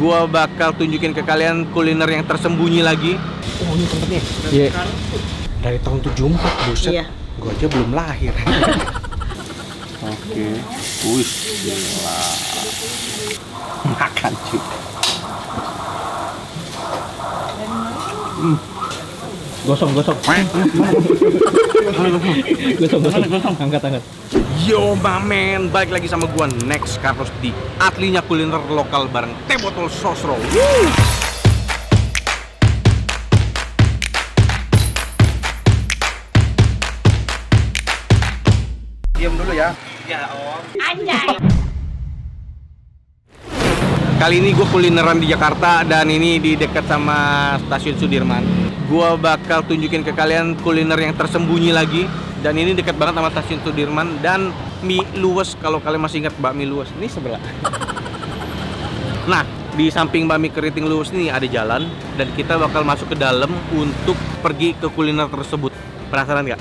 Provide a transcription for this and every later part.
Gua bakal tunjukin ke kalian kuliner yang tersembunyi lagi. Oh, ini tempatnya. Iya. Dari tahun 74, buset. Iya. Gua aja belum lahir. Oke. Wih, gila. Makan cuy. Gosong. Gosong. Angkat. Yo mamen, balik lagi sama gua Next Carlos di Atlinya Kuliner Lokal bareng Teh Botol Sosro. Diam dulu ya. Ya om. Anjay. Kali ini gue kulineran di Jakarta dan ini di dekat sama Stasiun Sudirman. Gua bakal tunjukin ke kalian kuliner yang tersembunyi lagi. Dan ini dekat banget sama Stasiun Sudirman dan mie luwes, kalau kalian masih ingat bakmi luwes ini sebelah. Nah, di samping bakmi keriting luwes ini ada jalan dan kita bakal masuk ke dalam untuk pergi ke kuliner tersebut. Penasaran nggak?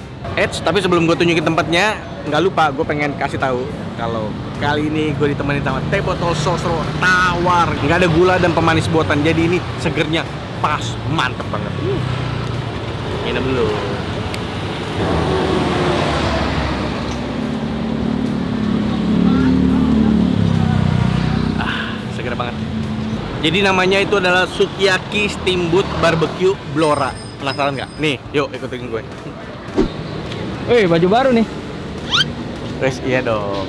Tapi sebelum gue tunjukin tempatnya, nggak lupa gue pengen kasih tahu kalau kali ini gue ditemenin sama Teh Botol Sosro tawar, nggak ada gula dan pemanis buatan, jadi ini segernya pas, mantep banget. Minum dulu. Seger banget. Jadi namanya itu adalah Sukiyaki Steamboat Barbecue Blora. Penasaran nggak? Nih, yuk ikutin gue. Wih, baju baru nih. Wes iya dong.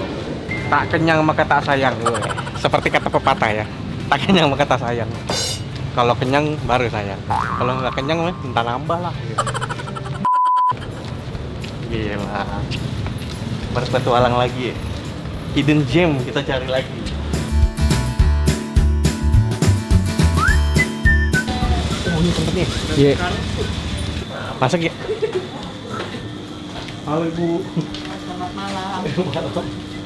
Tak kenyang maka tak sayang gue. Seperti kata pepatah ya. Tak kenyang maka tak sayang. Kalau kenyang baru sayang. Kalau nggak kenyang minta nambah lah. Gitu. Gila. Berpetualang lagi ya. Hidden gem kita cari lagi. Oh ini tempatnya. Iya. Masak ya? Halo Ibu. Selamat malam.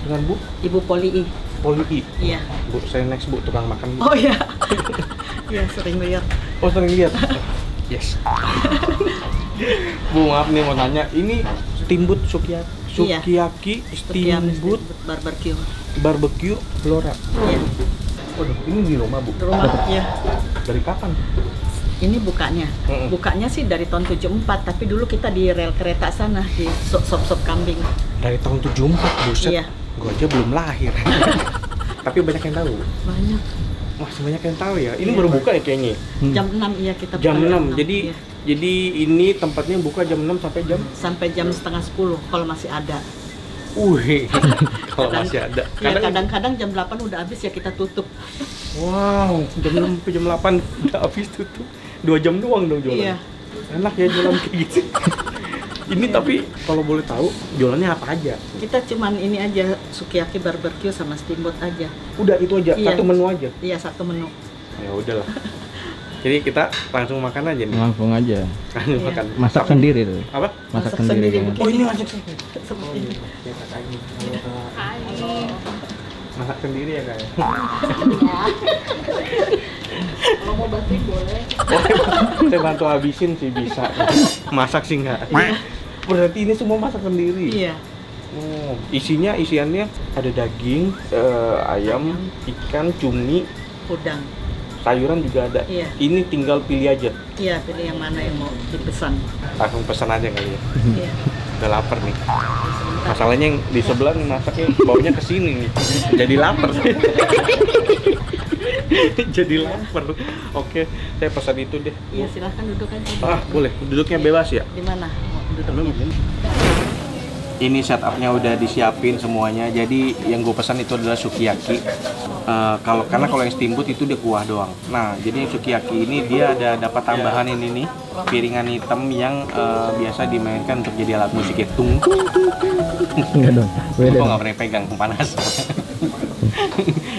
Dengan Bu? Ibu Poli. Poli. Iya. Bu, saya next Bu, tukang makan Bu. Oh iya. Iya, sering lihat. Oh sering lihat. Yes. Bu maaf nih mau nanya, ini steamboat Sukiyaki Steamboat Barbecue. Barbecue Blora. Iya. Waduh, ini di rumah Bu. Di rumah ya. Dari kapan? Ini bukanya. Bukanya sih dari tahun 74, tapi dulu kita di rel kereta sana di sop kambing. Dari tahun 74, buset. Iya. Gua aja belum lahir. Tapi banyak yang tahu. Banyak. Masih banyak yang tahu ya. Ini baru buka ya kayaknya. Jam 6 ya kita buka. Jam 6. Iya. Jadi ini tempatnya buka jam 6 sampai jam setengah 10 kalau masih ada. Kalau masih ada. Kadang-kadang jam 8 udah habis ya kita tutup. Wow, jam 6 sampai jam 8 udah habis tutup. 2 jam doang dong jualan. Iya. Enak ya jualan kayak gitu. Ini tapi kalau boleh tahu jualannya apa aja? Kita cuman ini aja, Sukiyaki barbecue sama steamboat aja. Udah itu aja, Iya. satu menu aja. Iya, satu menu. Ya udahlah. Jadi kita langsung makan aja nih. Langsung aja. Langsung Iya. makan. Masak sendiri tuh. Apa? Masak Masak sendiri, sendiri. Bu. Kan? Oh ini masak sendiri. Seperti ini. Ya kakak ini. Masak sendiri ya kak? Kalau mau bantuin boleh. Saya bantu habisin sih bisa. Masak sih enggak. Berarti ini semua masak sendiri. Iya. Oh, isiannya ada daging, ayam, ikan, cumi, Udang. sayuran juga ada. Iya. Ini tinggal pilih aja. Iya, pilih yang mana yang mau dipesan. Langsung pesan aja kali ya. Iya. Udah lapar nih. Masalahnya yang di sebelah nih masaknya baunya ke sini nih. Jadi lapar. Jadi lapar. Oke, saya pesan itu deh. Iya, silahkan duduk aja. Ah, boleh. Duduknya bebas ya? Di mana mau duduknya? Ini setupnya udah disiapin semuanya. Jadi yang gue pesan itu adalah sukiyaki. Karena kalau yang steamboat itu dia kuah doang. Nah, jadi yang sukiyaki ini dia ada dapat tambahan ini nih, piringan hitam yang biasa dimainkan untuk jadi alat musik itu. Enggak dong. Beda. Gue nggak pernah pegang, panas.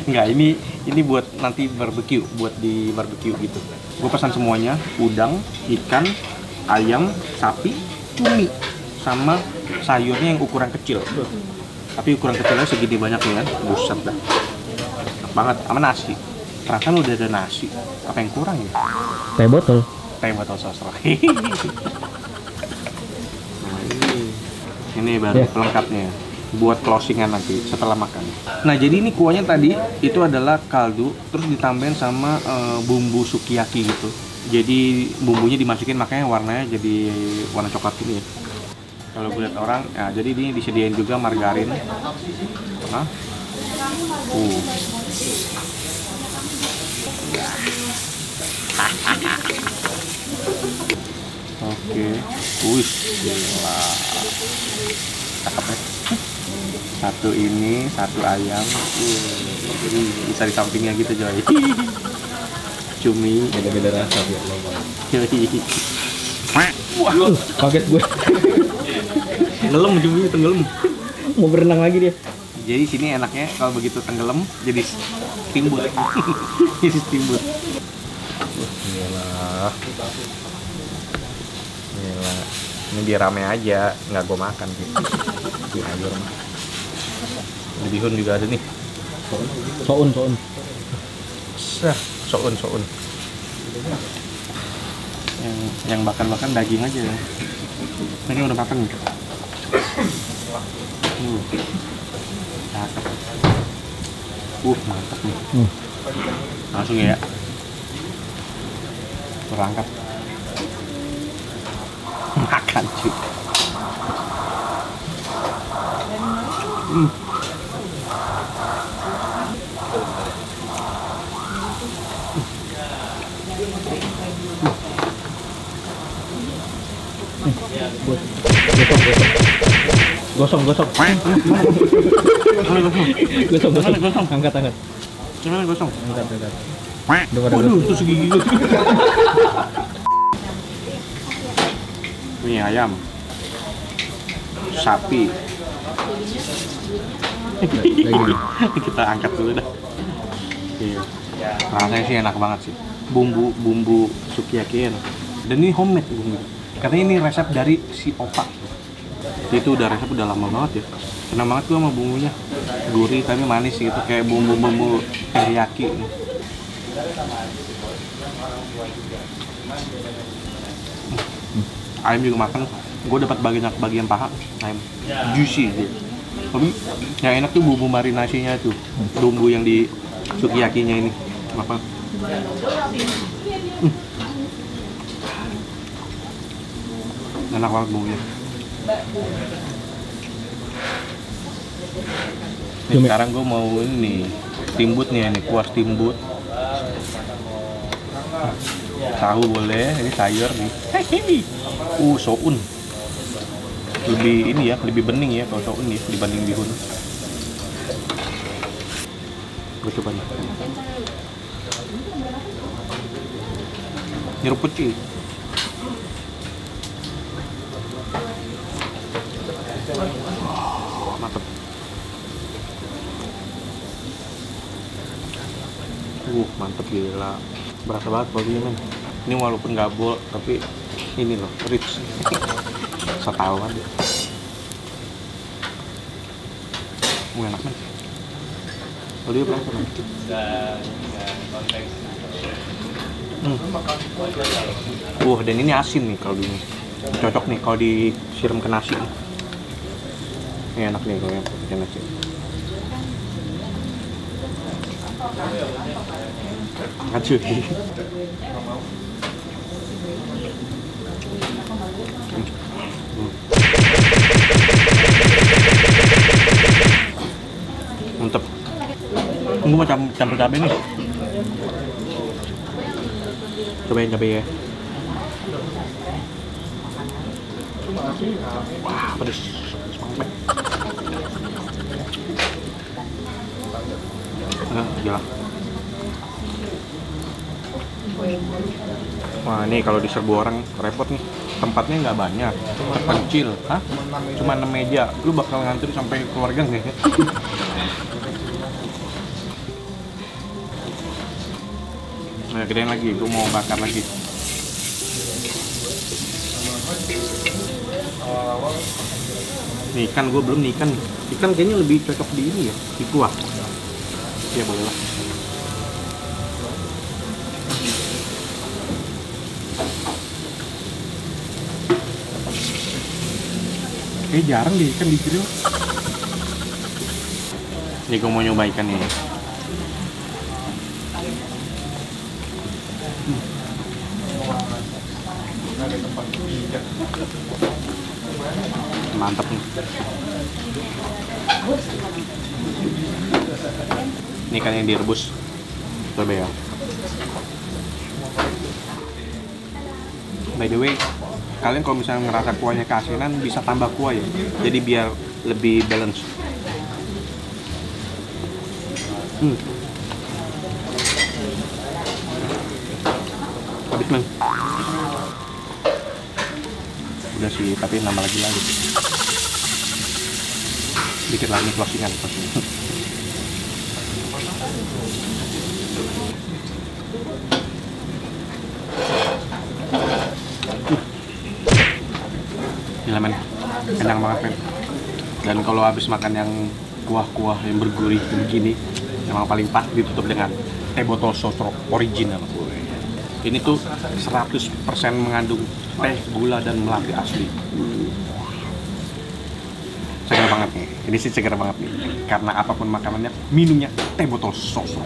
Enggak, ini buat nanti barbecue, buat di barbecue gitu. Gue pesan semuanya, udang, ikan, ayam, sapi, cumi, sama sayurnya yang ukuran kecil. Tapi ukuran kecilnya segini banyak ya kan, buset dah. Enak banget, sama nasi. Ternyata udah ada nasi, apa yang kurang ya? Teh botol. Teh botol sosro. Nah, ini baru Ya. pelengkapnya. buat closingan nanti setelah makan. Nah, jadi ini kuahnya tadi itu adalah kaldu, terus ditambahin sama bumbu sukiyaki gitu. Jadi bumbunya dimasukin, makanya warnanya jadi warna coklat ini ya. Kalau gue lihat orang, ya jadi ini disediain juga margarin. Nah. Oke. Wih, gila. Cakep ya. Satu ini, satu ayam. Jadi bisa di sampingnya gitu, Joy. Cumi, Beda-beda rasa ya. Wah, Kaget gue. tenggelam cumi, tenggelam. Mau berenang lagi dia. Jadi sini enaknya kalau begitu tenggelam jadi steamboat. Jadi steamboat. Gila. Gila. Ini biar rame aja, nggak gue makan sih. Di ayur mah. Di bihun juga ada nih. Soun. Sah, soun. Yang bakar daging aja ya. Ini udah makan nih. Cakep. Mantap nih. Langsung ya. Berangkat. Makan cuy. Gosong. Gosong. Angkat. Gimana gosong? Angkat. Waduh, itu segigi gue. Ini ayam, sapi. Kita angkat dulu dah. Iya. Rasanya sih enak banget sih. Bumbu sukiyaki enak. Dan ini homemade bumbu. Katanya ini resep dari si opa. Itu udah resep udah lama banget ya. Enak banget tuh sama bumbunya. Gurih tapi manis gitu, kayak bumbu teriyaki. Ayam juga makan. Gue dapat bagian paha ayam. Juicy dia. Tapi yang enak tuh bumbu marinasinya tuh. Bumbu yang di sukiyakinya ini. Apa? Enak banget bumbunya. Nih, sekarang gue mau ini steamboat nih, ini kuah steamboat. Tahu boleh, ini sayur nih. Soun. Lebih ini ya, lebih bening ya kalau soun ya dibanding bihun. Gue coba nih. Nyeruput cuy. Mantep. Mantep gila. Berasa banget kalau gini men. Ini walaupun nggak bol, tapi ini loh, rich. Setahu aja. Enak men. Kalau dia berapa men? Dan ini asin nih kalau ini. Cocok nih kalau disiram ke nasi. Ini enak nih kalau yang pakai nasi. Cuy. Mantep. Gue mau campur cabai nih. Cobain cabai ya. Wah, pedes banget. Gila. Wah, ini kalau diserbu orang repot nih. Tempatnya nggak banyak, terpencil. Hah? Cuma 6 meja. Lu bakal ngantri sampai keluarga nggak ya? Nah, gedein lagi. Gue mau bakar lagi. Nih, ikan gue belum nih ikan. Ikan kayaknya lebih cocok di ini ya, di kuah. Ya boleh lah. Jarang deh ikan di grill. Ini gue mau nyoba ikan nih. Mantap nih. Ini ikan yang direbus. Coba ya. By the way, kalian kalau misalnya ngerasa kuahnya keasinan bisa tambah kuah ya. Jadi biar lebih balance. Habis men. Udah sih, tapi nambah lagi. Dikit lagi closingan. Gila men, kenyang banget men. Dan kalau habis makan yang kuah-kuah yang bergurih begini, emang paling pas ditutup dengan teh botol sosro original. Ini tuh 100% mengandung teh, gula, dan melati asli. Segar banget nih, ini sih segar banget nih. Karena apapun makanannya, minumnya teh botol sosro.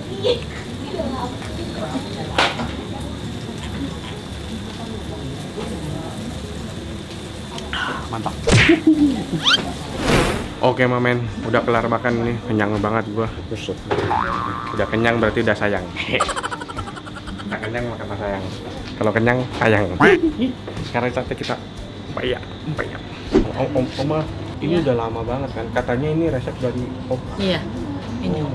Mantap. Oke mamen, udah kelar makan nih, kenyang banget gua. Udah kenyang berarti udah sayang. Udah kenyang makan sayang. Kalau kenyang sayang. Sekarang saatnya kita bayar. Oma, ini udah lama banget kan? Katanya ini resep dari Opa. Iya, ini yang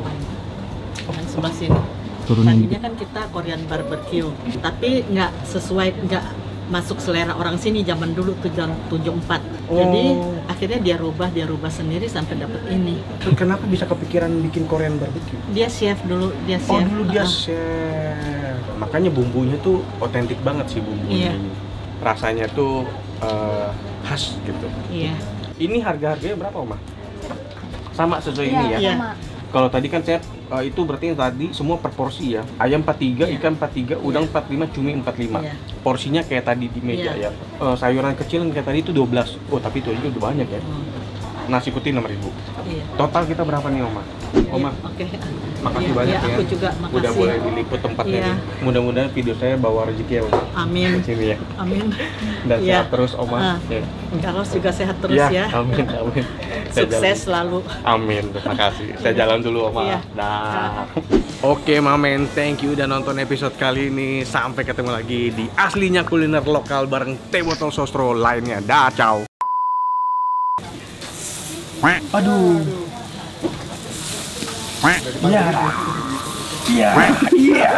sebelah sini. Tadinya kan kita Korean barbecue, tapi nggak sesuai, nggak masuk selera orang sini zaman dulu tuh tahun 74. Jadi akhirnya dia rubah sendiri sampai dapat ini. Kenapa bisa kepikiran bikin Korean barbecue? Dia chef dulu, dia chef. Oh dulu dia chef. Makanya bumbunya tuh otentik banget sih bumbunya. Iya. Rasanya tuh khas gitu. Iya. Ini harga-harganya berapa, Oma? Sama sesuai ini ya? Iya. Sama. Kalau tadi kan saya itu berarti yang tadi semua per porsi ya. Ayam 43, ikan 43, udang 45, cumi 45. Iya. Porsinya kayak tadi di meja Iya. ya. Sayuran kecil yang kayak tadi itu 12. Oh, tapi itu aja udah banyak ya. Nasi putih 6.000. Iya. Total kita berapa nih, Oma? Oma, Oke. makasih Iya, banyak iya, ya. aku juga makasih. Udah boleh diliput tempatnya Iya. nih. Mudah-mudahan video saya bawa rezeki ya, Oma. Amin. Di sini ya. Amin. Dan Iya. sehat terus, Oma. Ya. Carlos juga sehat terus ya. Amin, amin. Saya Sukses selalu. Amin, terima kasih. Saya jalan dulu, Oma. Iya. Dah. Oke, Mamen, thank you udah nonton episode kali ini. Sampai ketemu lagi di aslinya kuliner lokal bareng teh botol sosro lainnya. Dah, ciao. Aduh. Iya.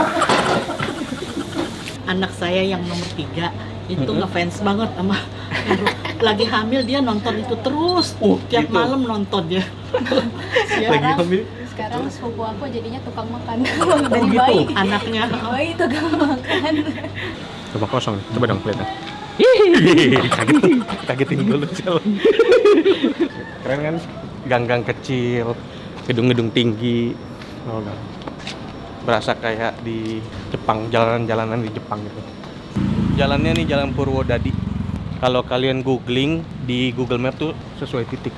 Anak saya yang nomor 3 itu ngefans banget sama Heru. Lagi hamil dia nonton itu terus. Tiap gitu. malam nonton dia. Lagi hamil. Sekarang sepupu aku jadinya tukang makan Oh, dari gitu. bayi. Anaknya. Bayi tukang makan. Coba kosong. Coba dong kelihatan. Kagetin dulu jalan. Keren kan? Gang-gang kecil, gedung-gedung tinggi. Oh, enggak. Berasa kayak di Jepang, jalanan-jalanan di Jepang gitu. Jalannya nih jalan Purwodadi. Kalau kalian googling di Google Map tuh sesuai titik.